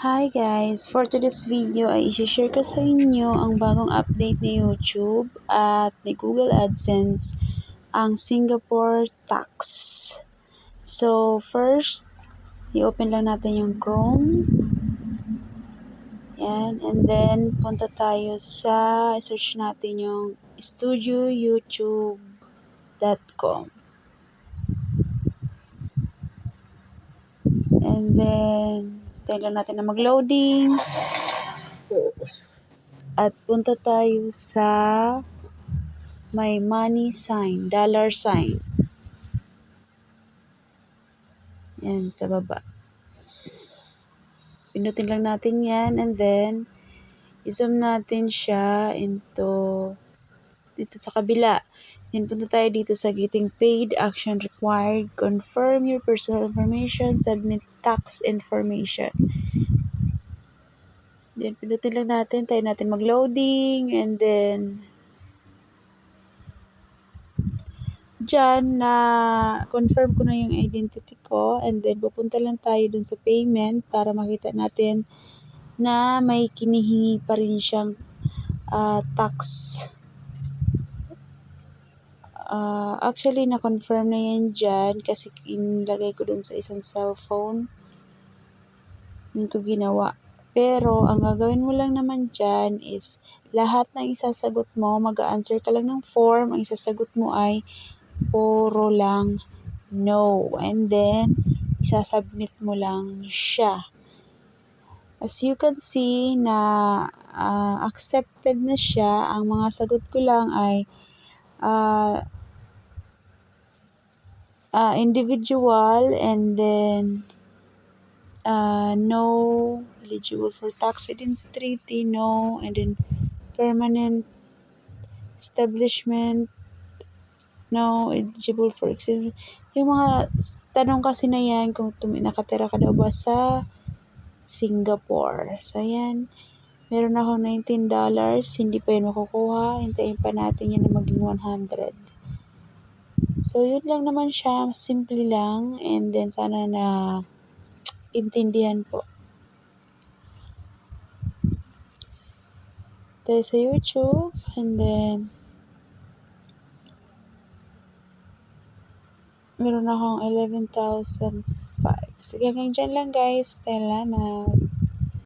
Hi guys! For today's video ay i-share ko sa inyo ang bagong update ni YouTube at ni Google AdSense, ang Singapore Tax. So first, i-open lang natin yung Chrome. Yan, and then punta tayo sa, search natin yung studioyoutube.com. And then, tayo lang natin na mag-loading. At punta tayo sa may money sign, dollar sign. Yan, sa baba. Pinutin lang natin yan and then i-zoom natin siya dito sa kabila. Then punta tayo dito sa getting paid, action required, confirm your personal information, submit tax information. Then pinutin lang natin, tayo natin mag-loading and then dyan na confirm ko na yung identity ko and then pupunta lang tayo dun sa payment para makita natin na may kinihingi pa rin siyang tax. Actually, na-confirm na yan dyan kasi inilagay ko dun sa isang cellphone. Yun ko ginawa. Pero, ang gagawin mo lang naman dyan is lahat ng isasagot mo, mag-a-answer ka lang ng form, ang isasagot mo ay puro lang no. And then, isasubmit mo lang siya. As you can see na accepted na siya. Ang mga sagot ko lang ay individual and then no, eligible for tax identity, no, and then permanent establishment, no, eligible for exemption. Yung mga tanong kasi na yan kung nakatira ka daw ba sa Singapore. So, yan. Meron ako $19. Hindi pa yun makukuha. Hintayin pa natin yan na maging 100. So, yun lang naman siya. Simple lang. And then, sana na intindihan po. Tayo sa YouTube. And then, meron akong 11,005. Sige, hanggang dyan lang guys. Salamat.